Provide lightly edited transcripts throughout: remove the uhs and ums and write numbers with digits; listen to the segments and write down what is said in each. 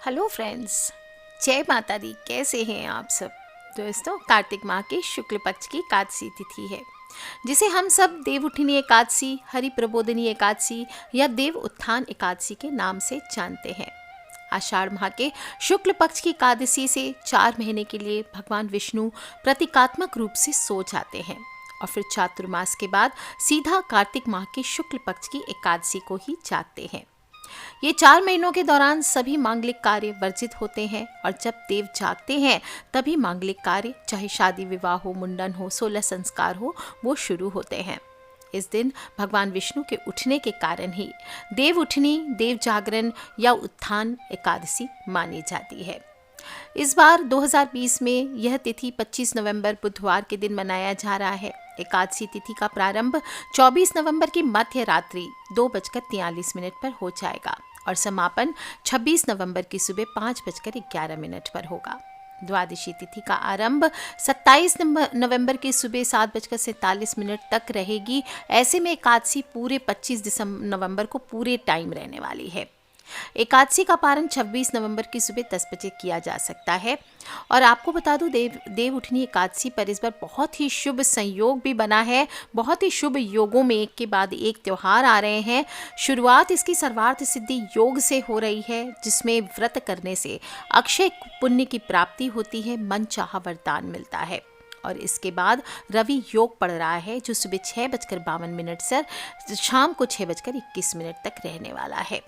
Hello friends, जय माता दी। कैसे हैं आप सब दोस्तों? कार्तिक माह के शुक्ल पक्ष की एकादशी तिथि है, जिसे हम सब देव उठनी एकादशी, हरि प्रबोधनी एकादशी या देव उत्थान एकादशी के नाम से जानते हैं। आषाढ़ माह के शुक्ल पक्ष की एकादशी से 4 महीने के लिए भगवान विष्णु प्रतीकात्मक रूप से सो जाते हैं और फिर चातुर्मास के बाद सीधा कार्तिक माह के शुक्ल पक्ष की एकादशी को ही जागते हैं। ये 4 महीनों के दौरान सभी मांगलिक कार्य वर्जित होते हैं और जब देव जागते हैं तभी मांगलिक कार्य, चाहे शादी विवाह हो, मुंडन हो, 16 संस्कार हो, वो शुरू होते हैं। इस दिन भगवान विष्णु के उठने के कारण ही देव उठनी, देव जागरण या उत्थान एकादशी मानी जाती है। इस बार 2020 में यह तिथि 25 नवंबर बुधवार के दिन मनाया जा रहा है। एकादशी तिथि का प्रारंभ 24 नवंबर की मध्य रात्रि 2:43 पर हो जाएगा और समापन 26 नवंबर की सुबह 5:11 पर होगा। द्वादशी तिथि का आरंभ 27 नवंबर की सुबह 7:47 तक रहेगी। ऐसे में एकादशी पूरे 25 नवंबर को पूरे टाइम रहने वाली है। एकादशी का पारण 26 नवंबर की सुबह 10 बजे किया जा सकता है। और आपको बता दूं, देव उठनी एकादशी पर इस बार बहुत ही शुभ संयोग भी बना है। बहुत ही शुभ योगों में एक के बाद एक त्योहार आ रहे हैं। शुरुआत इसकी सर्वार्थ सिद्धि योग से हो रही है, जिसमें व्रत करने से अक्षय पुण्य की प्राप्ति होती है, मन चाहा वरदान मिलता है। और इसके बाद रवि योग पड़ रहा है, जो सुबह 6:52 से शाम को 6:21 तक रहने वाला है।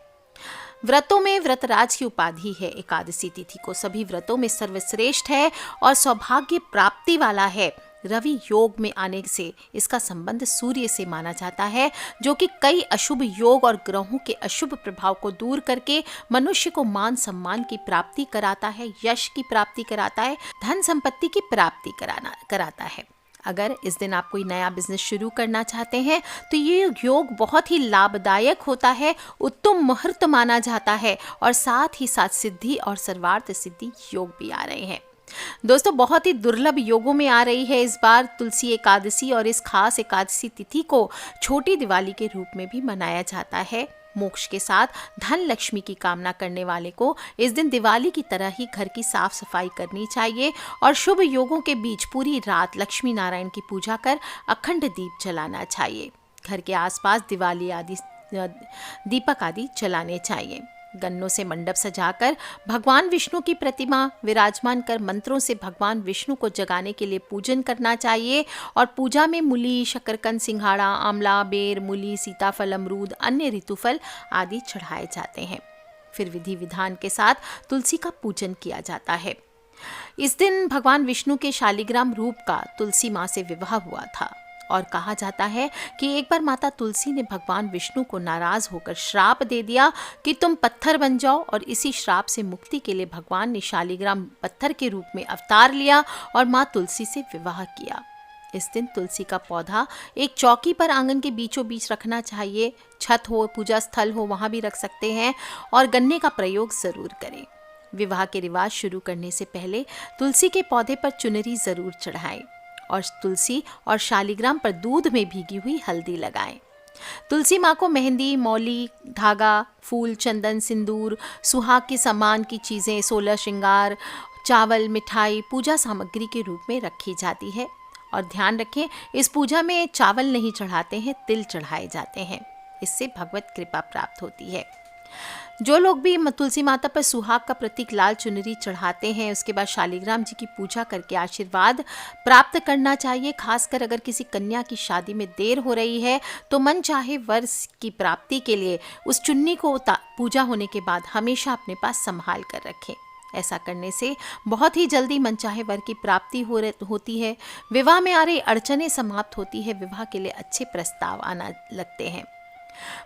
व्रतों में व्रतराज की उपाधि है। एकादशी तिथि को सभी व्रतों में सर्वश्रेष्ठ है और सौभाग्य प्राप्ति वाला है। रवि योग में आने से इसका संबंध सूर्य से माना जाता है, जो कि कई अशुभ योग और ग्रहों के अशुभ प्रभाव को दूर करके मनुष्य को मान सम्मान की प्राप्ति कराता है, यश की प्राप्ति कराता है, धन संपत्ति की प्राप्ति कराता है। अगर इस दिन आप कोई नया बिजनेस शुरू करना चाहते हैं तो ये योग बहुत ही लाभदायक होता है, उत्तम मुहूर्त माना जाता है और साथ ही साथ सिद्धि और सर्वार्थ सिद्धि योग भी आ रहे हैं। दोस्तों, बहुत ही दुर्लभ योगों में आ रही है इस बार तुलसी एकादशी और इस खास एकादशी तिथि को छोटी दिवाली के रूप में भी मनाया जाता है। मोक्ष के साथ धन लक्ष्मी की कामना करने वाले को इस दिन दिवाली की तरह ही घर की साफ सफाई करनी चाहिए और शुभ योगों के बीच पूरी रात लक्ष्मी नारायण की पूजा कर अखंड दीप जलाना चाहिए। घर के आसपास दिवाली आदि दीपक आदि जलाने चाहिए। गन्नों से मंडप सजाकर भगवान विष्णु की प्रतिमा विराजमान कर मंत्रों से भगवान विष्णु को जगाने के लिए पूजन करना चाहिए। और पूजा में मूली, शकरकंद, सिंघाड़ा, आंवला, बेर, मूली, सीताफल, अमरूद, अन्य ऋतुफल आदि चढ़ाए जाते हैं। फिर विधि विधान के साथ तुलसी का पूजन किया जाता है। इस दिन भगवान विष्णु के शालिग्राम रूप का तुलसी माँ से विवाह हुआ था और कहा जाता है कि एक बार माता तुलसी ने भगवान विष्णु को नाराज होकर श्राप दे दिया कि तुम पत्थर बन जाओ, और इसी श्राप से मुक्ति के लिए भगवान ने शालिग्राम पत्थर के रूप में अवतार लिया और माँ तुलसी से विवाह किया। इस दिन तुलसी का पौधा एक चौकी पर आंगन के बीचों बीच रखना चाहिए। छत हो, पूजा स्थल हो, वहां भी रख सकते हैं और गन्ने का प्रयोग जरूर करें। विवाह के रिवाज शुरू करने से पहले तुलसी के पौधे पर चुनरी जरूर चढ़ाएं और तुलसी और शालिग्राम पर दूध में भीगी हुई हल्दी लगाएं। तुलसी माँ को मेहंदी, मौली, धागा, फूल, चंदन, सिंदूर, सुहाग के सामान की चीज़ें, 16 श्रृंगार, चावल, मिठाई पूजा सामग्री के रूप में रखी जाती है। और ध्यान रखें, इस पूजा में चावल नहीं चढ़ाते हैं, तिल चढ़ाए जाते हैं। इससे भगवत कृपा प्राप्त होती है। जो लोग भी तुलसी माता पर सुहाग का प्रतीक लाल चुनरी चढ़ाते हैं, उसके बाद शालिग्राम जी की पूजा करके आशीर्वाद प्राप्त करना चाहिए। खासकर अगर किसी कन्या की शादी में देर हो रही है तो मन चाहे वर की प्राप्ति के लिए उस चुन्नी को पूजा होने के बाद हमेशा अपने पास संभाल कर रखें। ऐसा करने से बहुत ही जल्दी मनचाहे वर की प्राप्ति होती है। विवाह में आ रही अड़चनें समाप्त होती है। विवाह के लिए अच्छे प्रस्ताव आना लगते हैं।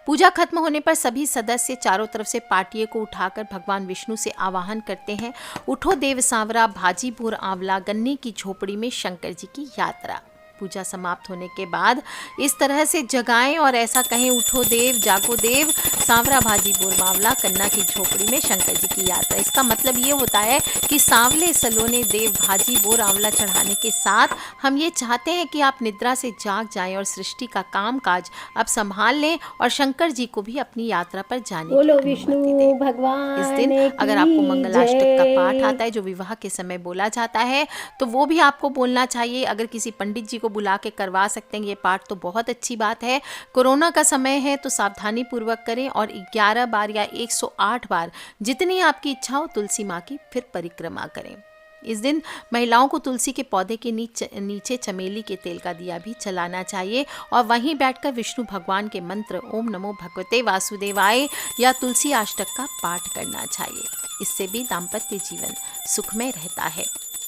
पूजा खत्म होने पर सभी सदस्य चारों तरफ से पाटिये को उठाकर भगवान विष्णु से आवाहन करते हैं, उठो देव सांवरा, भाजीपुर आंवला, गन्ने की झोपड़ी में शंकर जी की यात्रा। पूजा समाप्त होने के बाद इस तरह से जगाएं और ऐसा कहें, उठो देव जागो देव, सांवरा भाजी बोर बावला, कन्ना की झोपड़ी में शंकर जी की यात्रा। इसका मतलब ये होता है कि सांवले सलोने देव भाजी बोर आंवला चढ़ाने के साथ हम ये चाहते हैं कि आप निद्रा से जाग जाएं और सृष्टि का काम काज अब संभाल लें और शंकर जी को भी अपनी यात्रा पर जाने की बोलो अनुमति विष्णु दें। भगवान इस दिन अगर आपको मंगलाष्टक का पाठ आता है जो विवाह के समय बोला जाता है तो वो भी आपको बोलना चाहिए। अगर किसी पंडित जी को बुला के करवा सकते हैं ये पाठ तो बहुत अच्छी बात है। कोरोना का समय है तो सावधानी पूर्वक करें और 11 बार या 108 बार जितनी आपकी इच्छा हो तुलसी माँ की फिर परिक्रमा करें। इस दिन महिलाओं को तुलसी के पौधे के नीचे चमेली के तेल का दिया भी जलाना चाहिए और वहीं बैठकर विष्णु भगवान के मंत्र ओम नमो भगवते वासुदेवाय या तुलसी अष्टक का पाठ करना चाहिए। इससे भी दाम्पत्य जीवन सुखमय रहता है।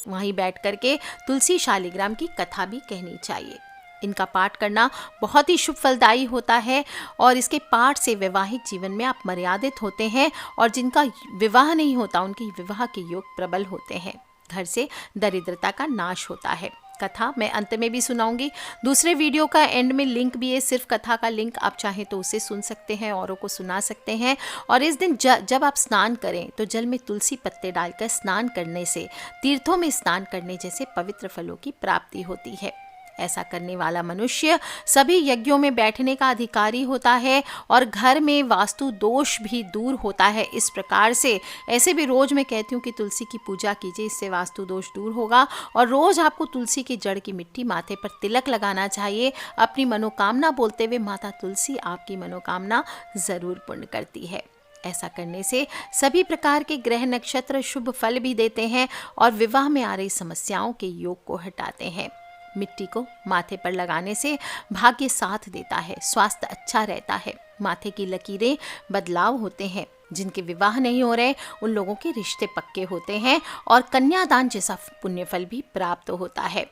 वहीं बैठ करके तुलसी शालिग्राम की कथा भी कहनी चाहिए। इनका पाठ करना बहुत ही शुभ फलदायी होता है और इसके पाठ से वैवाहिक जीवन में आप मर्यादित होते हैं और जिनका विवाह नहीं होता उनके विवाह के योग प्रबल होते हैं। घर से दरिद्रता का नाश होता है। कथा मैं अंत में भी सुनाऊंगी। दूसरे वीडियो का एंड में लिंक भी है, सिर्फ कथा का लिंक, आप चाहें तो उसे सुन सकते हैं, औरों को सुना सकते हैं। और इस दिन जब आप स्नान करें तो जल में तुलसी पत्ते डालकर स्नान करने से तीर्थों में स्नान करने जैसे पवित्र फलों की प्राप्ति होती है। ऐसा करने वाला मनुष्य सभी यज्ञों में बैठने का अधिकारी होता है और घर में वास्तु दोष भी दूर होता है। इस प्रकार से ऐसे भी रोज मैं कहती हूँ कि तुलसी की पूजा कीजिए, इससे वास्तु दोष दूर होगा। और रोज आपको तुलसी की जड़ की मिट्टी माथे पर तिलक लगाना चाहिए अपनी मनोकामना बोलते हुए। माता तुलसी आपकी मनोकामना जरूर पूर्ण करती है। ऐसा करने से सभी प्रकार के ग्रह नक्षत्र शुभ फल भी देते हैं और विवाह में आ रही समस्याओं के योग को हटाते हैं। मिट्टी को माथे पर लगाने से भाग्य साथ देता है, स्वास्थ्य अच्छा रहता है, माथे की लकीरें बदलाव होते हैं। जिनके विवाह नहीं हो रहे उन लोगों के रिश्ते पक्के होते हैं और कन्यादान जैसा पुण्य फल भी प्राप्त होता है।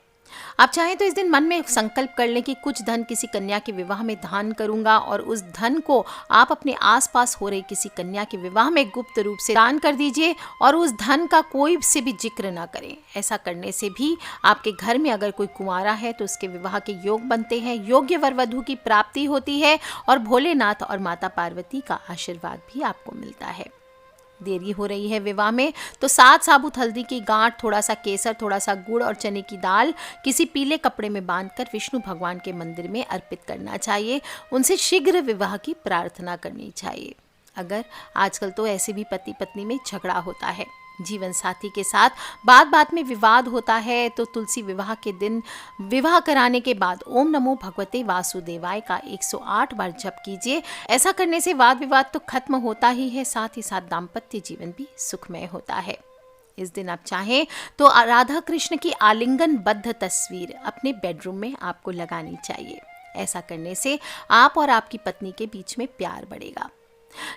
आप चाहें तो इस दिन मन में संकल्प कर लें कि कुछ धन किसी कन्या के विवाह में दान करूंगा और उस धन को आप अपने आसपास हो रही किसी कन्या के विवाह में गुप्त रूप से दान कर दीजिए और उस धन का कोई से भी जिक्र ना करें। ऐसा करने से भी आपके घर में अगर कोई कुंवारा है तो उसके विवाह के योग बनते हैं, योग्य वर वधू की प्राप्ति होती है और भोलेनाथ और माता पार्वती का आशीर्वाद भी आपको मिलता है। देरी हो रही है विवाह में तो 7 साबुत हल्दी की गांठ, थोड़ा सा केसर, थोड़ा सा गुड़ और चने की दाल किसी पीले कपड़े में बांधकर विष्णु भगवान के मंदिर में अर्पित करना चाहिए। उनसे शीघ्र विवाह की प्रार्थना करनी चाहिए। अगर आजकल तो ऐसे भी पति पत्नी में झगड़ा होता है, जीवन साथी के साथ बात में विवाद होता है तो तुलसी विवाह के दिन विवाह कराने के बाद ओम नमो भगवते वासुदेवाय का 108 बार जप कीजिए। ऐसा करने से वाद विवाद तो खत्म होता ही है, साथ ही साथ दाम्पत्य जीवन भी सुखमय होता है। इस दिन आप चाहें तो राधा कृष्ण की आलिंगन बद्ध तस्वीर अपने बेडरूम में आपको लगानी चाहिए। ऐसा करने से आप और आपकी पत्नी के बीच में प्यार बढ़ेगा।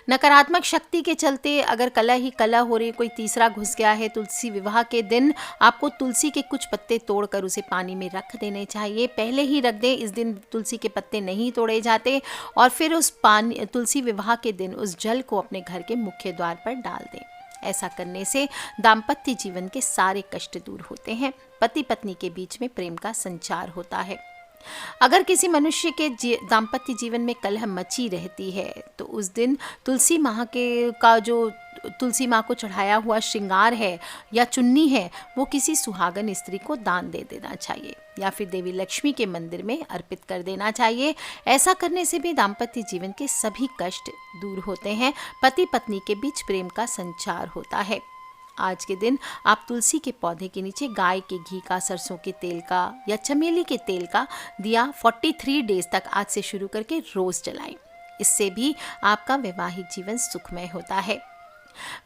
नकारात्मक शक्ति के चलते अगर कलह ही कलह हो रही, कोई तीसरा घुस गया है, तुलसी विवाह के दिन आपको तुलसी के कुछ पत्ते तोड़कर उसे पानी में रख देने चाहिए। पहले ही रख दें, इस दिन तुलसी के पत्ते नहीं तोड़े जाते। और फिर उस तुलसी विवाह के दिन उस जल को अपने घर के मुख्य द्वार पर डाल दें। ऐसा करने से दाम्पत्य जीवन के सारे कष्ट दूर होते हैं, पति पत्नी के बीच में प्रेम का संचार होता है। अगर किसी मनुष्य के दाम्पत्य जीवन में कलह मची रहती है तो उस दिन तुलसी माँ का जो तुलसी माँ को चढ़ाया हुआ श्रृंगार है या चुन्नी है वो किसी सुहागन स्त्री को दान दे देना चाहिए या फिर देवी लक्ष्मी के मंदिर में अर्पित कर देना चाहिए। ऐसा करने से भी दाम्पत्य जीवन के सभी कष्ट दूर होते हैं, पति पत्नी के बीच प्रेम का संचार होता है। आज के दिन आप तुलसी के पौधे के नीचे गाय के घी का, सरसों के तेल का या चमेली के तेल का दिया 43 डेज तक आज से शुरू करके रोज जलाएं। इससे भी आपका वैवाहिक जीवन सुखमय होता है।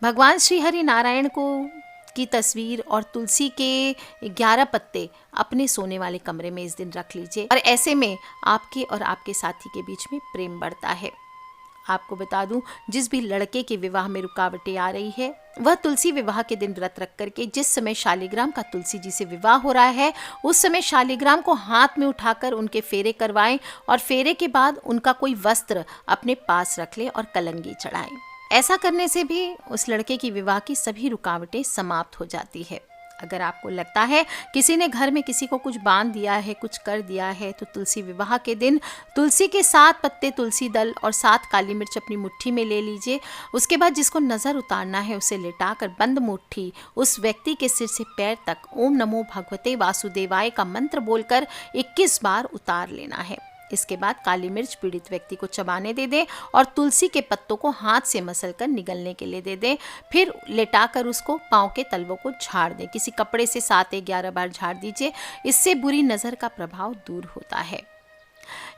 भगवान श्री हरि नारायण की तस्वीर और तुलसी के 11 पत्ते अपने सोने वाले कमरे में इस दिन रख लीजिए और ऐसे में आपके और आपके साथी के बीच में प्रेम बढ़ता है। आपको बता दूं, जिस भी लड़के के विवाह में रुकावटें आ रही है वह तुलसी विवाह के दिन व्रत रख करके जिस समय शालिग्राम का तुलसी जी से विवाह हो रहा है उस समय शालिग्राम को हाथ में उठाकर उनके फेरे करवाएं और फेरे के बाद उनका कोई वस्त्र अपने पास रख लें और कलंगी चढ़ाएं। ऐसा करने से भी उस लड़के की विवाह की सभी रुकावटें समाप्त हो जाती है। अगर आपको लगता है किसी ने घर में किसी को कुछ बांध दिया है, कुछ कर दिया है, तो तुलसी विवाह के दिन तुलसी के 7 पत्ते तुलसी दल और 7 काली मिर्च अपनी मुट्ठी में ले लीजिए। उसके बाद जिसको नज़र उतारना है उसे लिटाकर बंद मुट्ठी उस व्यक्ति के सिर से पैर तक ओम नमो भगवते वासुदेवाय का मंत्र बोलकर 21 बार उतार लेना है। इसके बाद काली मिर्च पीड़ित व्यक्ति को चबाने दे दें और तुलसी के पत्तों को हाथ से मसलकर निगलने के लिए दे दें। फिर लेटाकर उसको पाँव के तलवों को झाड़ दें। किसी कपड़े से 7 या 11 बार झाड़ दीजिए। इससे बुरी नज़र का प्रभाव दूर होता है।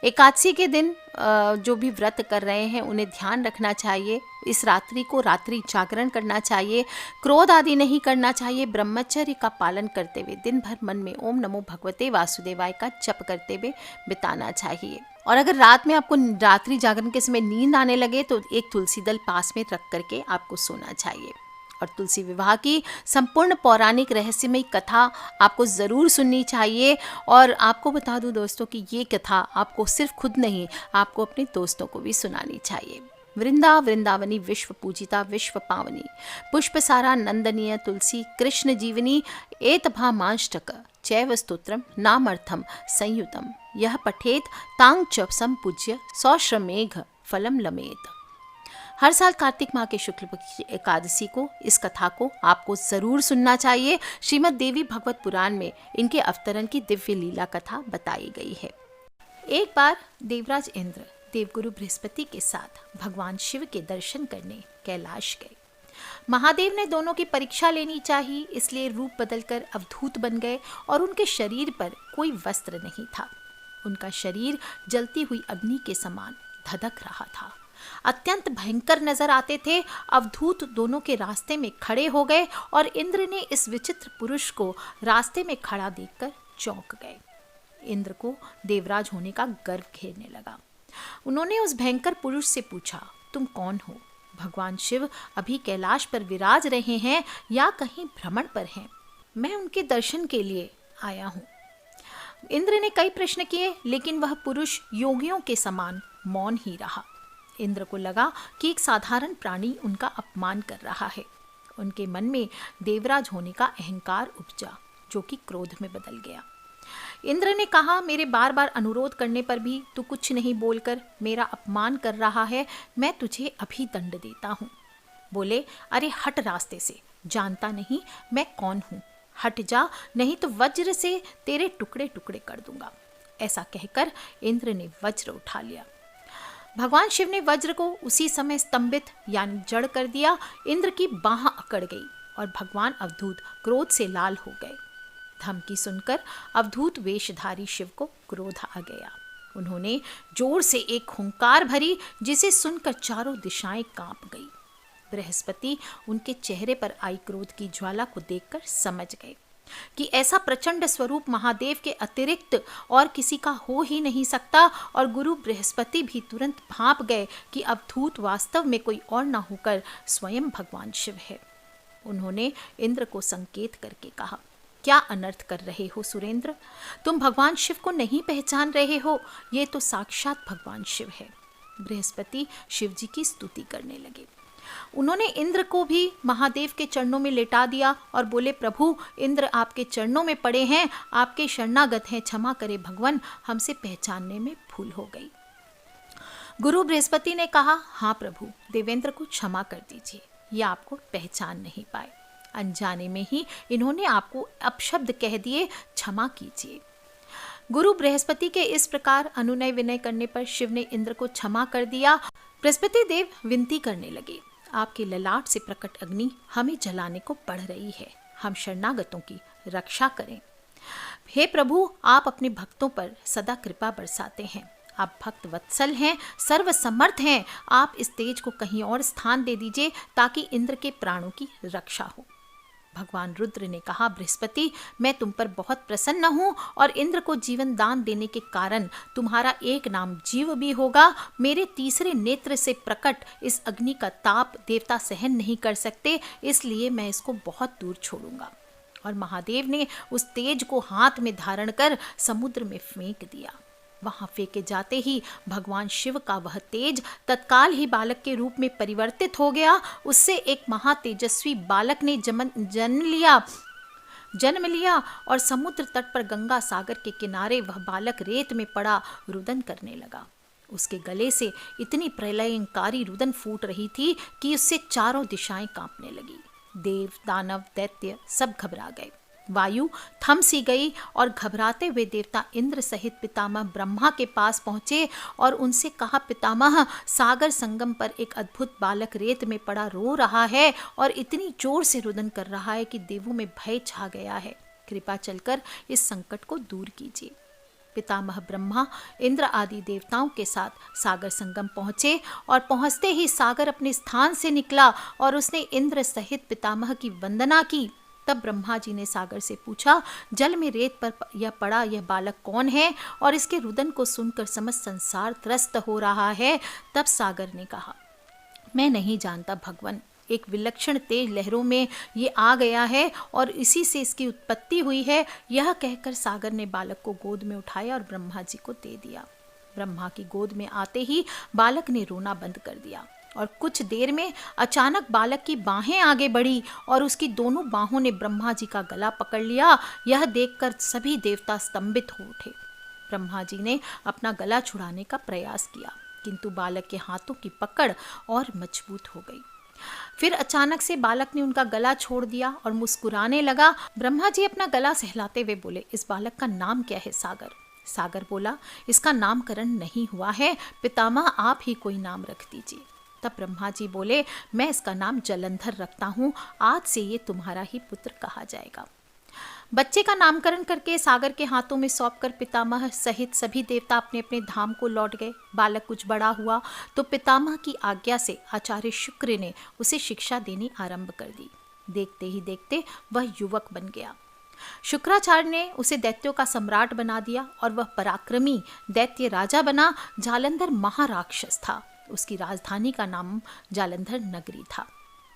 एकादशी के दिन जो भी व्रत कर रहे हैं उन्हें ध्यान रखना चाहिए। इस रात्रि को रात्रि जागरण करना चाहिए। क्रोध आदि नहीं करना चाहिए। ब्रह्मचर्य का पालन करते हुए दिन भर मन में ओम नमो भगवते वासुदेवाय का जप करते हुए बिताना चाहिए। और अगर रात में आपको रात्रि जागरण के समय नींद आने लगे तो एक तुलसी दल पास में रख करके आपको सोना चाहिए। और तुलसी विवाह की संपूर्ण पौराणिक रहस्यमयी कथा आपको ज़रूर सुननी चाहिए। और आपको बता दूं दोस्तों कि ये कथा आपको सिर्फ खुद नहीं, आपको अपने दोस्तों को भी सुनानी चाहिए। वृंदावनी विश्व पूजिता विश्व पावनी पुष्पसारा नंदनीय तुलसी कृष्ण जीवनी एतभामाष्टक चैव स्तोत्रम नामर्थम संयुतम यह पठेत तांग च संपूज्य सौश्रमेघ फलम लमेत। हर साल कार्तिक माह के शुक्ल पक्ष की एकादशी को इस कथा को आपको जरूर सुनना चाहिए। श्रीमद् देवी भगवत पुराण में इनके अवतरण की दिव्य लीला कथा बताई गई है। एक बार देवराज इंद्र देवगुरु बृहस्पति के साथ भगवान शिव के दर्शन करने कैलाश गए। महादेव ने दोनों की परीक्षा लेनी चाहिए, इसलिए रूप बदलकर अवधूत बन गए और उनके शरीर पर कोई वस्त्र नहीं था। उनका शरीर जलती हुई अग्नि के समान धधक रहा था। अत्यंत भयंकर नजर आते थे। अवधूत दोनों के रास्ते में खड़े हो गए और इंद्र ने इस विचित्र पुरुष को रास्ते में खड़ा देखकर चौंक गए। इंद्र को देवराज होने का गर्व घेरने लगा। उन्होंने उस भयंकर पुरुष से पूछा, तुम कौन हो? भगवान शिव अभी कैलाश पर विराज रहे हैं या कहीं भ्रमण पर हैं? मैं उनके दर्शन के लिए आया हूँ। इंद्र ने कई प्रश्न किए, लेकिन वह पुरुष योगियों के समान मौन ही रहा। इंद्र को लगा कि एक साधारण प्राणी उनका अपमान कर रहा है। उनके मन में देवराज होने का अहंकार उपजा, जो कि क्रोध में बदल गया। इंद्र ने कहा, मेरे बार बार अनुरोध करने पर भी तू कुछ नहीं बोलकर मेरा अपमान कर रहा है। मैं तुझे अभी दंड देता हूँ। बोले, अरे हट रास्ते से, जानता नहीं मैं कौन हूँ। हट जा, नहीं तो वज्र से तेरे टुकड़े टुकड़े कर दूंगा। ऐसा कहकर इंद्र ने वज्र उठा लिया। भगवान शिव ने वज्र को उसी समय स्तंभित यानी जड़ कर दिया। इंद्र की बाह अकड़ गई और भगवान अवधूत क्रोध से लाल हो गए। धमकी सुनकर अवधूत वेशधारी शिव को क्रोध आ गया। उन्होंने जोर से एक हुंकार भरी, जिसे सुनकर चारों दिशाएं कांप गई। बृहस्पति उनके चेहरे पर आई क्रोध की ज्वाला को देखकर समझ गए कि ऐसा प्रचंड स्वरूप महादेव के अतिरिक्त और किसी का हो ही नहीं सकता। और गुरु बृहस्पति भी तुरंत भांप गए कि अवधूत वास्तव में कोई और न होकर स्वयं भगवान शिव है। उन्होंने इंद्र को संकेत करके कहा, क्या अनर्थ कर रहे हो सुरेंद्र? तुम भगवान शिव को नहीं पहचान रहे हो? ये तो साक्षात भगवान शिव है। बृहस्पति शिव जी की स्तुति करने लगे। उन्होंने इंद्र को भी महादेव के चरणों में लेटा दिया और बोले, प्रभु इंद्र आपके चरणों में पड़े हैं, आपके शरणागत हैं, क्षमा करे भगवान, हमसे पहचानने में भूल हो गई। गुरु बृहस्पति ने कहा, हाँ प्रभु, देवेंद्र को क्षमा कर दीजिए, ये आपको पहचान नहीं पाए। अनजाने में ही इन्होंने आपको अपशब्द कह दिए, क्षमा कीजिए। गुरु बृहस्पति के इस प्रकार अनुनय विनय करने पर शिव ने इंद्र को क्षमा कर दिया। बृहस्पति देव विनती करने लगे, आपके ललाट से प्रकट अग्नि हमें जलाने को पड़ रही है, हम शरणागतों की रक्षा करें। हे प्रभु, आप अपने भक्तों पर सदा कृपा बरसाते हैं, आप भक्त वत्सल हैं, सर्वसमर्थ हैं। आप इस तेज को कहीं और स्थान दे दीजिए ताकि इंद्र के प्राणों की रक्षा हो। भगवान रुद्र ने कहा, बृहस्पति, मैं तुम पर बहुत प्रसन्न हूँ और इंद्र को जीवन दान देने के कारण तुम्हारा एक नाम जीव भी होगा। मेरे तीसरे नेत्र से प्रकट इस अग्नि का ताप देवता सहन नहीं कर सकते, इसलिए मैं इसको बहुत दूर छोड़ूंगा। और महादेव ने उस तेज को हाथ में धारण कर समुद्र में फेंक दिया। वहां फेंके जाते ही भगवान शिव का वह तेज तत्काल ही बालक के रूप में परिवर्तित हो गया। उससे एक महातेजस्वी बालक ने जन्म लिया। जन्म लिया और समुद्र तट पर गंगा सागर के किनारे वह बालक रेत में पड़ा रुदन करने लगा। उसके गले से इतनी प्रलयंकारी रुदन फूट रही थी कि उससे चारों दिशाएं कांपने लगी। देव, दानव, दैत्य सब घबरा गए। वायु थम सी गई और घबराते हुए देवता इंद्र सहित पितामह ब्रह्मा के पास पहुंचे और उनसे कहा, पितामह, सागर संगम पर एक अद्भुत बालक रेत में पड़ा रो रहा है और इतनी जोर से रुदन कर रहा है कि देवों में भय छा गया है। कृपा चलकर इस संकट को दूर कीजिए। पितामह ब्रह्मा इंद्र आदि देवताओं के साथ सागर संगम पहुंचे और पहुंचते ही सागर अपने स्थान से निकला और उसने इंद्र सहित पितामह की वंदना की। तब ब्रह्मा जी ने सागर से पूछा, जल में रेत पर यह पड़ा यह बालक कौन है और इसके रुदन को सुनकर समस्त संसार त्रस्त हो रहा है। तब सागर ने कहा, मैं नहीं जानता भगवान, एक विलक्षण तेज लहरों में ये आ गया है और इसी से इसकी उत्पत्ति हुई है। यह कहकर सागर ने बालक को गोद में उठाया और ब्रह्मा जी को दे दिया। ब्रह्मा की गोद में आते ही बालक ने रोना बंद कर दिया और कुछ देर में अचानक बालक की बाहें आगे बढ़ी और उसकी दोनों बाहों ने ब्रह्मा जी का गला पकड़ लिया। यह देखकर सभी देवता स्तंभित हो उठे। ब्रह्मा जी ने अपना गला छुड़ाने का प्रयास किया, किंतु बालक के हाथों की पकड़ और मजबूत हो गई। फिर अचानक से बालक ने उनका गला छोड़ दिया और मुस्कुराने लगा। ब्रह्मा जी अपना गला सहलाते हुए बोले, इस बालक का नाम क्या है सागर? सागर बोला, इसका नामकरण नहीं हुआ है, पितामह आप ही कोई नाम रख दीजिए। तब ब्रह्मा जी बोले, मैं इसका नाम जलंधर रखता हूँ, आज से ये तुम्हारा ही पुत्र कहा जाएगा। बच्चे का नामकरण करके सागर के हाथों में सौंपकर पितामह सहित सभी देवता अपने अपने धाम को लौट गए। बालक कुछ बड़ा हुआ तो पितामह की आज्ञा से आचार्य शुक्र ने उसे शिक्षा देनी आरंभ कर दी। देखते ही देखते वह युवक बन गया। शुक्राचार्य ने उसे दैत्यों का सम्राट बना दिया और वह पराक्रमी दैत्य राजा बना। जालंधर महाराक्षस था। उसकी राजधानी का नाम जालंधर नगरी था।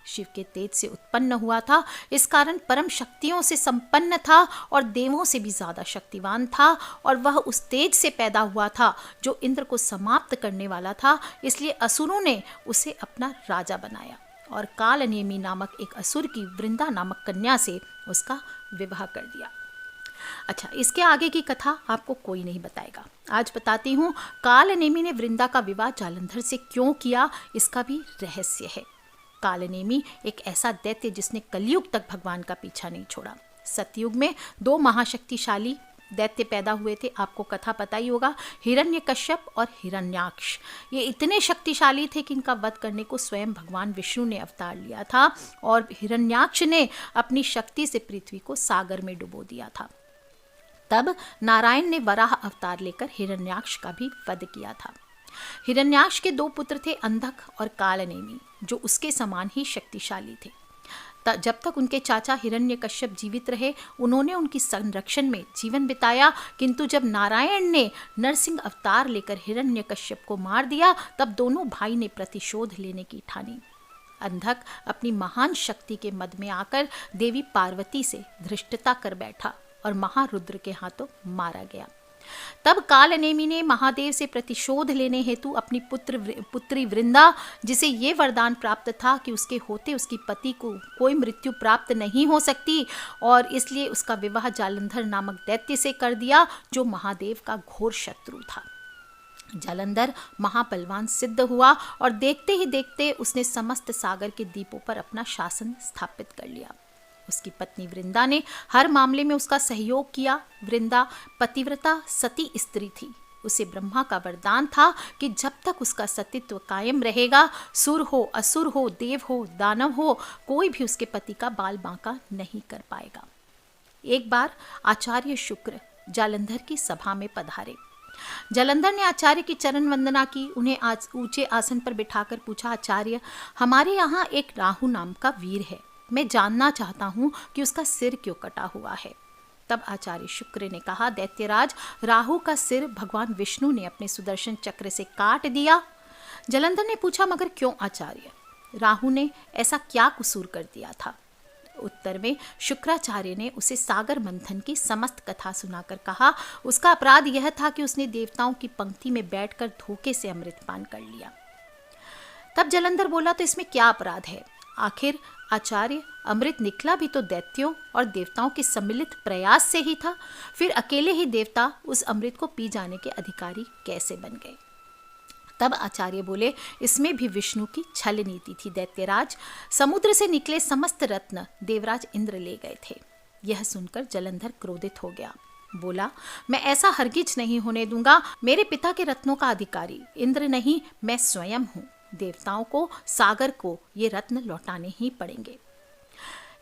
शिव के तेज से उत्पन्न हुआ था, इस कारण परम शक्तियों से संपन्न था और देवों से भी ज्यादा शक्तिवान था। और वह उस तेज से पैदा हुआ था जो इंद्र को समाप्त करने वाला था। इसलिए असुरों ने उसे अपना राजा बनाया और कालनेमी नामक एक असुर की वृंदा नामक कन्या से उसका विवाह कर दिया। अच्छा, इसके आगे की कथा आपको कोई नहीं बताएगा। आज बताती हूँ कालनेमी ने वृंदा का विवाह जालंधर से क्यों किया, इसका भी रहस्य है। कालनेमी एक ऐसा दैत्य जिसने कलयुग तक भगवान का पीछा नहीं छोड़ा। सतयुग में 2 महाशक्तिशाली दैत्य पैदा हुए थे, आपको कथा पता ही होगा, हिरण्यकश्यप और हिरण्याक्ष। ये इतने शक्तिशाली थे कि इनका वध करने को स्वयं भगवान विष्णु ने अवतार लिया था और हिरण्याक्ष ने अपनी शक्ति से पृथ्वी को सागर में डुबो दिया था। तब नारायण ने वराह अवतार लेकर हिरण्याक्ष का भी वध किया था। हिरण्याक्ष के 2 पुत्र थे, अंधक और कालनेमी, जो उसके समान ही शक्तिशाली थे। जब तक उनके चाचा हिरण्यकश्यप जीवित रहे, उन्होंने उनकी संरक्षण में जीवन बिताया। किंतु जब नारायण ने नरसिंह अवतार लेकर हिरण्यकश्यप को मार दिया, तब दोनों भाई ने प्रतिशोध लेने की ठानी। अंधक अपनी महान शक्ति के मद में आकर देवी पार्वती से धृष्टता कर बैठा और महारुद्र के हाथों मारा गया। तब कालनेमी ने महादेव से प्रतिशोध लेने हेतु अपनी पुत्री वृंदा, जिसे ये वरदान प्राप्त था कि उसके होते उसकी पति को कोई मृत्यु प्राप्त नहीं हो सकती, और इसलिए उसका विवाह जालंधर नामक दैत्य से कर दिया, जो महादेव का घोर शत्रु था। जालंधर महाबलवान सिद्ध हुआ और देखते ही देखते उसने समस्त सागर के द्वीपों पर अपना शासन स्थापित कर लिया। उसकी पत्नी वृंदा ने हर मामले में उसका सहयोग किया। वृंदा पतिव्रता सती स्त्री थी। उसे ब्रह्मा का वरदान था कि जब तक उसका सतीत्व कायम रहेगा, सुर हो, असुर हो, देव हो, दानव हो, कोई भी उसके पति का बाल बांका नहीं कर पाएगा। एक बार आचार्य शुक्र जालंधर की सभा में पधारे। जालंधर ने आचार्य की चरण वंदना की, उन्हें आज ऊंचे आसन पर बिठाकर पूछा, आचार्य, हमारे यहाँ एक राहु नाम का वीर है, मैं जानना चाहता हूँ कि उसका सिर क्यों कटा हुआ है। तब आचार्य शुक्र ने कहा, दैत्यराज, राहु का सिर भगवान विष्णु ने अपने सुदर्शन चक्र से काट दिया। जालंधर ने पूछा, मगर क्यों आचार्य? राहु ने ऐसा क्या कसूर कर दिया था? उत्तर में शुक्राचार्य ने उसे सागर मंथन की समस्त कथा सुनाकर कहा, उसका अपराध यह था कि उसने देवताओं की पंक्ति में बैठकर धोखे से अमृतपान कर लिया। तब जालंधर बोला, तो इसमें क्या अपराध है? आखिर आचार्य, अमृत निकला भी तो दैत्यों और देवताओं के सम्मिलित प्रयास से ही था। फिर अकेले ही देवता उस अमृत को पी जाने के अधिकारी कैसे बन गए? तब आचार्य बोले, इसमें भी विष्णु की छल नीति थी दैत्यराज। समुद्र से निकले समस्त रत्न देवराज इंद्र ले गए थे। यह सुनकर जलंधर क्रोधित हो गया। बोला, मैं ऐसा हरगिज नहीं होने दूंगा। मेरे पिता के रत्नों का अधिकारी इंद्र नहीं, मैं स्वयं हूँ। देवताओं को, सागर को ये रत्न लौटाने ही पड़ेंगे।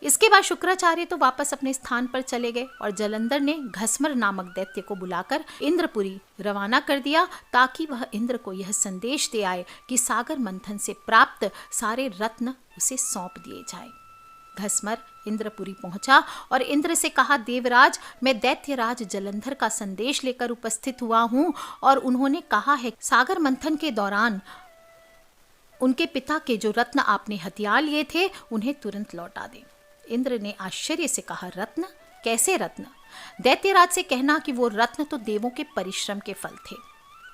इसके बाद शुक्राचार्य तो वापस अपने स्थान पर चले गए और जलंधर ने घस्मर नामक दैत्य को बुलाकर इंद्रपुरी रवाना कर दिया, ताकि वह इंद्र को यह संदेश दे आए कि सागर मंथन से प्राप्त सारे रत्न उसे सौंप दिए जाए। घस्मर इंद्रपुरी पहुंचा और इंद्र से कहा, देवराज, मैं दैत्यराज जलंधर का संदेश लेकर उपस्थित हुआ हूं और उन्होंने कहा है सागर मंथन के दौरान उनके पिता के जो रत्न आपने हथिया लिए थे उन्हें तुरंत लौटा दें। इंद्र ने आश्चर्य से कहा, रत्न? कैसे रत्न? दैत्यराज से कहना कि वो रत्न तो देवों के परिश्रम के फल थे।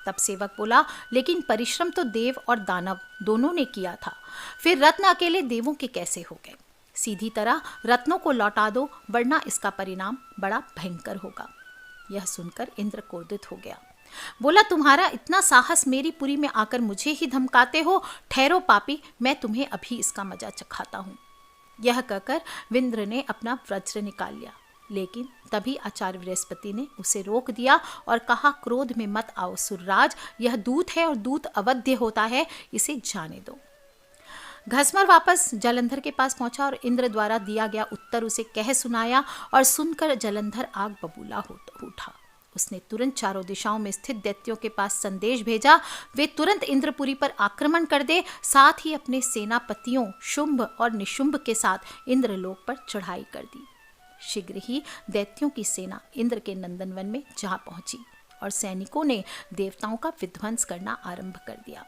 तब सेवक बोला, लेकिन परिश्रम तो देव और दानव दोनों ने किया था, फिर रत्न अकेले देवों के कैसे हो गए? सीधी तरह रत्नों को लौटा दो, वरना इसका परिणाम बड़ा भयंकर होगा। यह सुनकर इंद्र क्रोधित हो गया। बोला, तुम्हारा इतना साहस मेरी पुरी में आकर मुझे ही धमकाते हो? ठहरो पापी, मैं तुम्हें अभी इसका मजा चखाता हूँ। यह कहकर इंद्र ने अपना वज्र निकाल लिया, लेकिन तभी आचार्य बृहस्पति ने उसे रोक दिया और कहा, क्रोध में मत आओ सुरराज, यह दूत है और दूत अवध्य होता है, इसे जाने दो। घस्मर वापस जलंधर के पास पहुंचा और इंद्र द्वारा दिया गया उत्तर उसे कह सुनाया और सुनकर जलंधर आग बबूला हो उठा। उसने तुरंत चारों दिशाओं में स्थित दैत्यों के पास संदेश भेजा, वे तुरंत इंद्रपुरी पर आक्रमण कर दे, साथ ही अपने सेनापतियों शुंभ और निशुंभ के साथ इंद्रलोक पर चढ़ाई कर दी। शीघ्र ही दैत्यों की सेना इंद्र के नंदनवन में जा पहुंची और सैनिकों ने देवताओं का विध्वंस करना आरंभ कर दिया।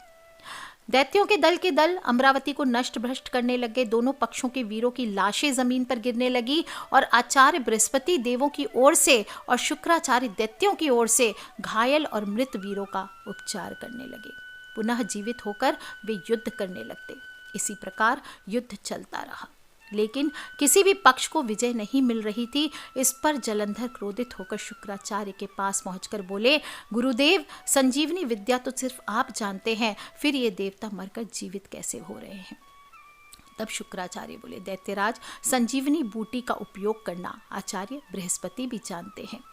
दैत्यों के दल अमरावती को नष्ट भ्रष्ट करने लगे। दोनों पक्षों के वीरों की लाशें जमीन पर गिरने लगी और आचार्य बृहस्पति देवों की ओर से और शुक्राचार्य दैत्यों की ओर से घायल और मृत वीरों का उपचार करने लगे। पुनः जीवित होकर वे युद्ध करने लगते। इसी प्रकार युद्ध चलता रहा, लेकिन किसी भी पक्ष को विजय नहीं मिल रही थी। इस पर जलंधर क्रोधित होकर शुक्राचार्य के पास पहुंचकर बोले, गुरुदेव, संजीवनी विद्या तो सिर्फ आप जानते हैं, फिर ये देवता मरकर जीवित कैसे हो रहे हैं? तब शुक्राचार्य बोले, दैत्यराज, संजीवनी बूटी का उपयोग करना आचार्य बृहस्पति भी जानते हैं।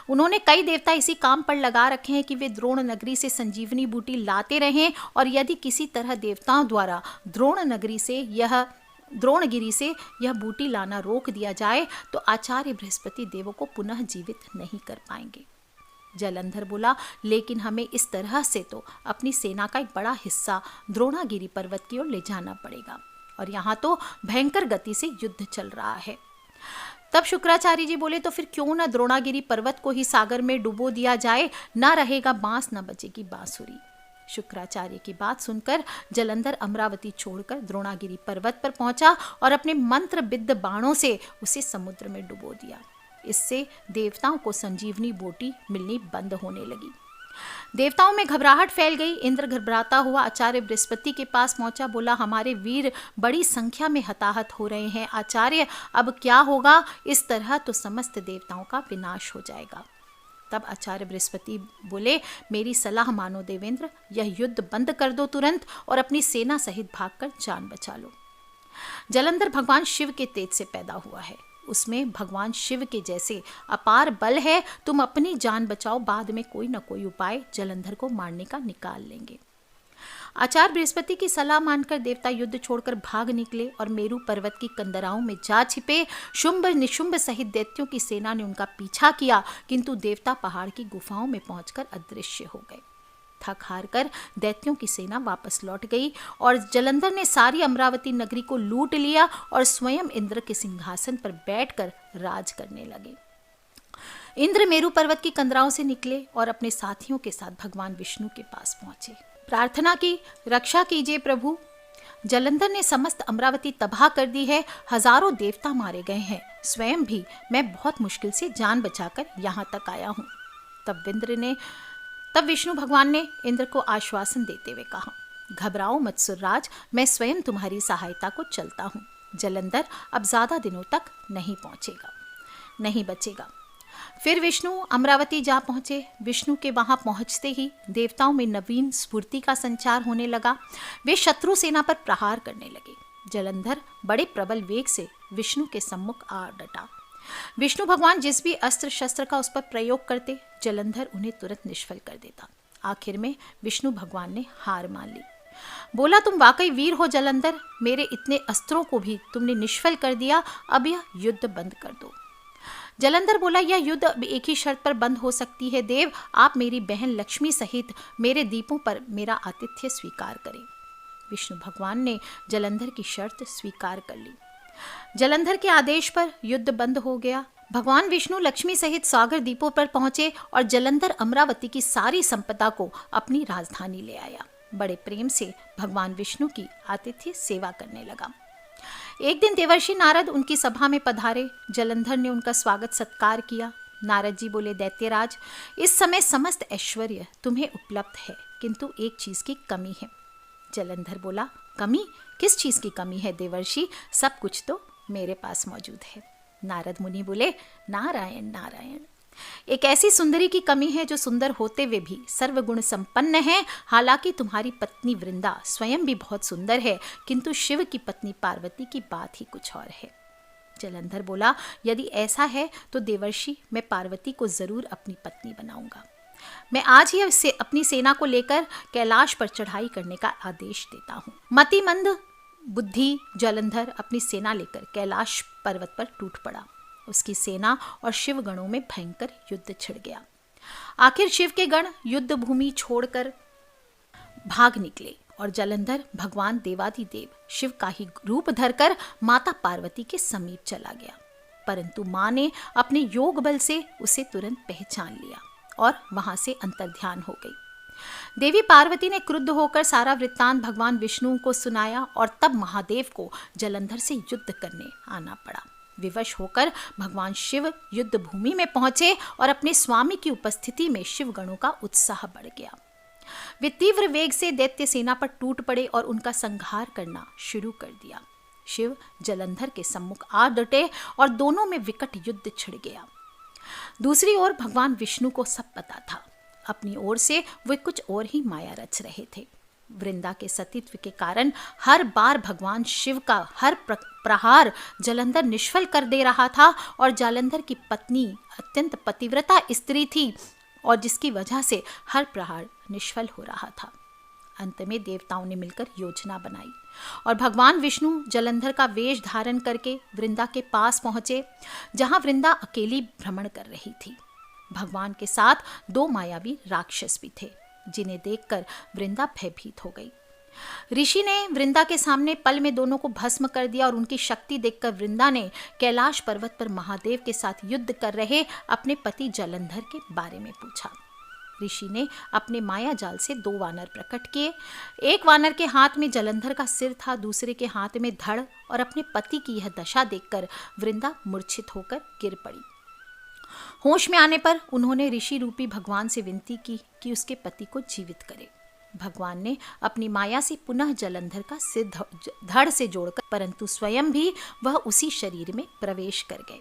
उन्होंने कई देवता इसी काम पर लगा रखे हैं कि वे द्रोण नगरी से संजीवनी बूटी लाते रहें, और यदि किसी तरह देवताओं द्वारा द्रोणगिरी से यह बूटी लाना रोक दिया जाए तो आचार्य बृहस्पति देवों को पुनः जीवित नहीं कर पाएंगे। जलंधर बोला, लेकिन हमें इस तरह से तो अपनी सेना का एक बड़ा हिस्सा द्रोणागिरी पर्वत की ओर ले जाना पड़ेगा, और यहाँ तो भयंकर गति से युद्ध चल रहा है। तब शुक्राचार्य जी बोले, तो फिर क्यों न द्रोणागिरी पर्वत को ही सागर में डुबो दिया जाए, ना रहेगा बांस न बजेगी बांसुरी। शुक्राचार्य की बात सुनकर जलंधर अमरावती छोड़कर द्रोणागिरी पर्वत पर पहुंचा और अपने मंत्र बिद्ध बाणों से उसे समुद्र में डुबो दिया। इससे देवताओं को संजीवनी बूटी मिलनी बंद होने लगी। देवताओं में घबराहट फैल गई। इंद्र घबराता हुआ आचार्य बृहस्पति के पास पहुंचा, बोला, हमारे वीर बड़ी संख्या में हताहत हो रहे हैं आचार्य, अब क्या होगा? इस तरह तो समस्त देवताओं का विनाश हो जाएगा। तब आचार्य बृहस्पति बोले, मेरी सलाह मानो देवेंद्र, यह युद्ध बंद कर दो तुरंत और अपनी सेना सहित भागकर जान बचा लो। जलंधर भगवान शिव के तेज से पैदा हुआ है, उसमें भगवान शिव के जैसे अपार बल है। तुम अपनी जान बचाओ, बाद में कोई न कोई उपाय जलंधर को मारने का निकाल लेंगे। आचार्य बृहस्पति की सलाह मानकर देवता युद्ध छोड़कर भाग निकले और मेरू पर्वत की कंदराओं में जा छिपे। शुंभ निशुंभ सहित दैत्यों की सेना ने उनका पीछा किया, किंतु देवता पहाड़ की गुफाओं में पहुंचकर अदृश्य हो गए। थक हार कर दैत्यों की सेना वापस लौट गई और जलंधर ने सारी अमरावती नगरी को लूट लिया और स्वयं इंद्र के सिंहासन पर बैठकर राज करने लगे। इंद्र मेरू पर्वत की कंदराओं से निकले और अपने साथियों के साथ भगवान विष्णु के पास पहुंचे। प्रार्थना की, रक्षा कीजिए प्रभु, जलंधर ने समस्त अमरावती तबाह कर दी है, हजारों देवता मारे गए हैं, स्वयं भी मैं बहुत मुश्किल से जान बचाकर यहाँ तक आया हूँ। तब विष्णु भगवान ने इंद्र को आश्वासन देते हुए कहा, घबराओ मत सुरराज, मैं स्वयं तुम्हारी सहायता को चलता हूँ। जलंधर अब ज़्यादा दिनों तक नहीं बचेगा। फिर विष्णु अमरावती जा पहुंचे। विष्णु के वहां पहुंचते ही देवताओं में नवीन स्फूर्ति का संचार होने लगा। वे शत्रु सेना पर प्रहार करने लगे। जलंधर बड़े प्रबल वेग से विष्णु के सम्मुख आ डटा। विष्णु भगवान जिस भी अस्त्र शस्त्र का उस पर प्रयोग करते, जलंधर उन्हें तुरंत निष्फल कर देता। आखिर में विष्णु भगवान ने हार मान ली। बोला, तुम वाकई वीर हो जलंधर, मेरे इतने अस्त्रों को भी तुमने निष्फल कर दिया। अब यह युद्ध बंद कर दो। जलंधर बोला, यह युद्ध अब एक ही शर्त पर बंद हो सकती है देव, आप मेरी बहन लक्ष्मी सहित मेरे दीपों पर मेरा आतिथ्य स्वीकार करें। विष्णु भगवान ने जलंधर की शर्त स्वीकार कर ली। जलंधर के आदेश पर युद्ध बंद हो गया। भगवान विष्णु लक्ष्मी सहित सागर दीपों पर पहुंचे और जलंधर अमरावती की सारी संपदा को अपनी राजधानी ले आया। बड़े प्रेम से भगवान विष्णु की आतिथ्य सेवा करने लगा। एक दिन देवर्षि नारद उनकी सभा में पधारे। जलंधर ने उनका स्वागत सत्कार किया। नारद जी बोले, दैत्यराज, इस समय समस्त ऐश्वर्य तुम्हें उपलब्ध है, किंतु एक चीज की कमी है। जलंधर बोला, कमी? किस चीज की कमी है देवर्षि? सब कुछ तो मेरे पास मौजूद है। नारद मुनि बोले, नारायण नारायण, एक ऐसी सुंदरी की कमी है जो सुंदर होते हुए भी सर्वगुण संपन्न है। हालांकि तुम्हारी पत्नी वृंदा स्वयं भी बहुत सुंदर है, किंतु शिव की पत्नी पार्वती की बात ही कुछ और है। जलंधर बोला, यदि ऐसा है तो देवर्षि, मैं पार्वती को जरूर अपनी पत्नी बनाऊंगा। मैं आज ही उससे अपनी सेना को लेकर कैलाश पर चढ़ाई करने का आदेश देता हूँ। मतिमंद बुद्धि जलंधर अपनी सेना लेकर कैलाश पर्वत पर टूट पड़ा। उसकी सेना और शिव गणों में भयंकर युद्ध छिड़ गया। आखिर शिव के गण युद्ध भूमि छोड़कर भाग निकले और जलंधर भगवान देवाधिदेव शिव का ही रूप धरकर माता पार्वती के समीप चला गया। परंतु मां ने अपने योग बल से उसे तुरंत पहचान लिया और वहां से अंतर्ध्यान हो गई। देवी पार्वती ने क्रुद्ध होकर सारा वृत्तांत भगवान विष्णु को सुनाया और तब महादेव को जलंधर से युद्ध करने आना पड़ा। विवश होकर भगवान शिव युद्ध भूमि में पहुंचे और अपने स्वामी की उपस्थिति में शिव गणों का उत्साह बढ़ गया। वे तीव्र वेग से दैत्य सेना पर टूट पड़े और उनका संहार करना शुरू कर दिया। शिव जलंधर के सम्मुख आ डटे और दोनों में विकट युद्ध छिड़ गया। दूसरी ओर भगवान विष्णु को सब पता था। अपनी ओर से वे कुछ और ही माया रच रहे थे। वृंदा के सतीत्व के कारण हर बार भगवान शिव का हर प्रहार जलंधर निष्फल कर दे रहा था और जलंधर की पत्नी अत्यंत पतिव्रता स्त्री थी और जिसकी वजह से हर प्रहार निष्फल हो रहा था। अंत में देवताओं ने मिलकर योजना बनाई और भगवान विष्णु जलंधर का वेश धारण करके वृंदा के पास पहुंचे, जहां वृंदा अकेली भ्रमण कर रही थी। भगवान के साथ 2 मायावी राक्षस भी थे, जिन्हें देखकर वृंदा भयभीत हो गई। ऋषि ने वृंदा के सामने पल में दोनों को भस्म कर दिया और उनकी शक्ति देखकर वृंदा ने कैलाश पर्वत पर महादेव के साथ युद्ध कर रहे अपने पति जलंधर के बारे में पूछा। ऋषि ने अपने माया जाल से 2 वानर प्रकट किए। एक वानर के हाथ में जलंधर का सिर था, दूसरे के हाथ में धड़, और अपने पति की यह दशा देखकर वृंदा मूर्छित होकर गिर पड़ी। होश में आने पर उन्होंने ऋषि रूपी भगवान से विनती की कि उसके पति को जीवित करे। भगवान ने अपनी माया से पुनः जलंधर का सिर धड़ से जोड़कर, परंतु स्वयं भी वह उसी शरीर में प्रवेश कर गए।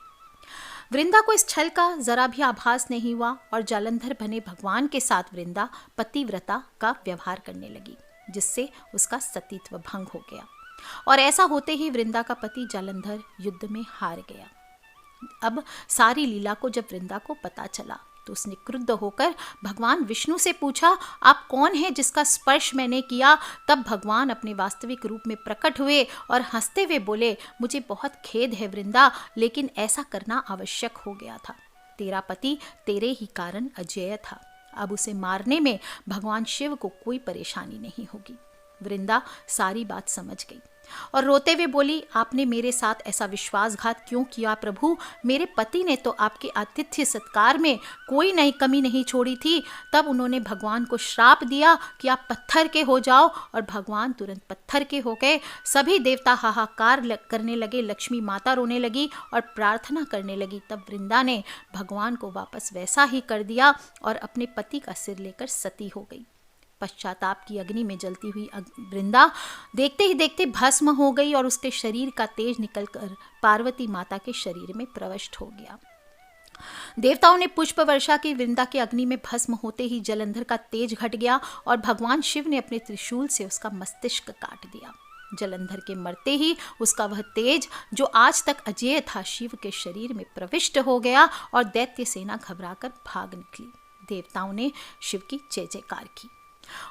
वृंदा को इस छल का जरा भी आभास नहीं हुआ और जलंधर बने भगवान के साथ वृंदा पतिव्रता का व्यवहार करने लगी, जिससे उसका सतीत्व भंग हो गया। और ऐसा होते ही वृंदा का पति जलंधर युद्ध में हार गया। अब सारी लीला को जब वृंदा को पता चला तो उसने क्रुद्ध होकर भगवान विष्णु से पूछा, आप कौन हैं जिसका स्पर्श मैंने किया? तब भगवान अपने वास्तविक रूप में प्रकट हुए और हंसते हुए बोले, मुझे बहुत खेद है वृंदा, लेकिन ऐसा करना आवश्यक हो गया था। तेरा पति तेरे ही कारण अजेय था। अब उसे मारने में भगवान शिव को कोई परेशानी नहीं होगी। वृंदा सारी बात समझ गई और रोते हुए बोली, आपने मेरे साथ ऐसा विश्वासघात क्यों किया प्रभु? मेरे पति ने तो आपके आतिथ्य सत्कार में कोई नई कमी नहीं छोड़ी थी। तब उन्होंने भगवान को श्राप दिया कि आप पत्थर के हो जाओ, और भगवान तुरंत पत्थर के हो गए। सभी देवता हाहाकार करने लगे, लक्ष्मी माता रोने लगी और प्रार्थना करने लगी। तब वृंदा ने भगवान को वापस वैसा ही कर दिया और अपने पति का सिर लेकर सती हो गई। पश्चाताप की अग्नि में जलती हुई वृंदा देखते ही देखते भस्म हो गई और उसके शरीर का तेज निकलकर पार्वती माता के शरीर में प्रविष्ट हो गया। देवताओं ने पुष्प वर्षा की। वृंदा के अग्नि में भस्म होते ही जलंधर का तेज घट गया और भगवान शिव ने अपने त्रिशूल से उसका मस्तिष्क काट दिया। जलंधर के मरते ही उसका वह तेज जो आज तक अजेय था शिव के शरीर में प्रविष्ट हो गया और दैत्य सेना घबराकर भाग निकली। देवताओं ने शिव की जय जयकार की।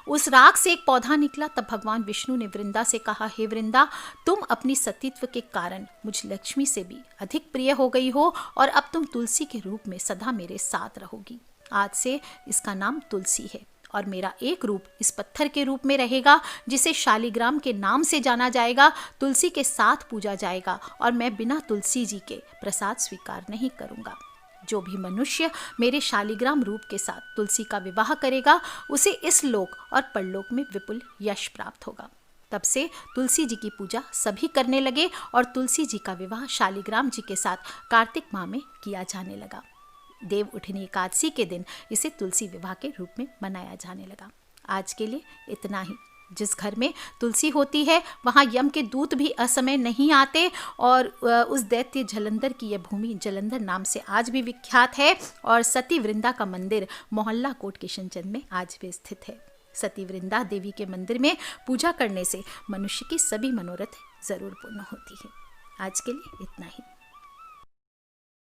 उस राख से एक पौधा निकला। तब भगवान विष्णु ने वृंदा से कहा, हे वृंदा, तुम अपनी सतीत्व के कारण मुझ लक्ष्मी से भी अधिक प्रिय हो गई हो और अब तुम तुलसी के रूप में सदा मेरे साथ रहोगी। आज से इसका नाम तुलसी है और मेरा एक रूप इस पत्थर के रूप में रहेगा जिसे शालिग्राम के नाम से जाना जाएगा। तुलसी के साथ पूजा जाएगा और मैं बिना तुलसी जी के प्रसाद स्वीकार नहीं करूंगा। जो भी मनुष्य मेरे शालिग्राम रूप के साथ तुलसी का विवाह करेगा उसे इस लोक और परलोक में विपुल यश प्राप्त होगा। तब से तुलसी जी की पूजा सभी करने लगे और तुलसी जी का विवाह शालिग्राम जी के साथ कार्तिक माह में किया जाने लगा। देव उठनी एकादशी के दिन इसे तुलसी विवाह के रूप में मनाया जाने लगा। आज के लिए इतना ही। जिस घर में तुलसी होती है वहाँ यम के दूत भी असमय नहीं आते और उस दैत्य जलंधर की यह भूमि जलंधर नाम से आज भी विख्यात है और सती वृंदा का मंदिर मोहल्ला कोट किशनचंद में आज भी स्थित है। सती वृंदा देवी के मंदिर में पूजा करने से मनुष्य की सभी मनोरथ जरूर पूर्ण होती है। आज के लिए इतना ही।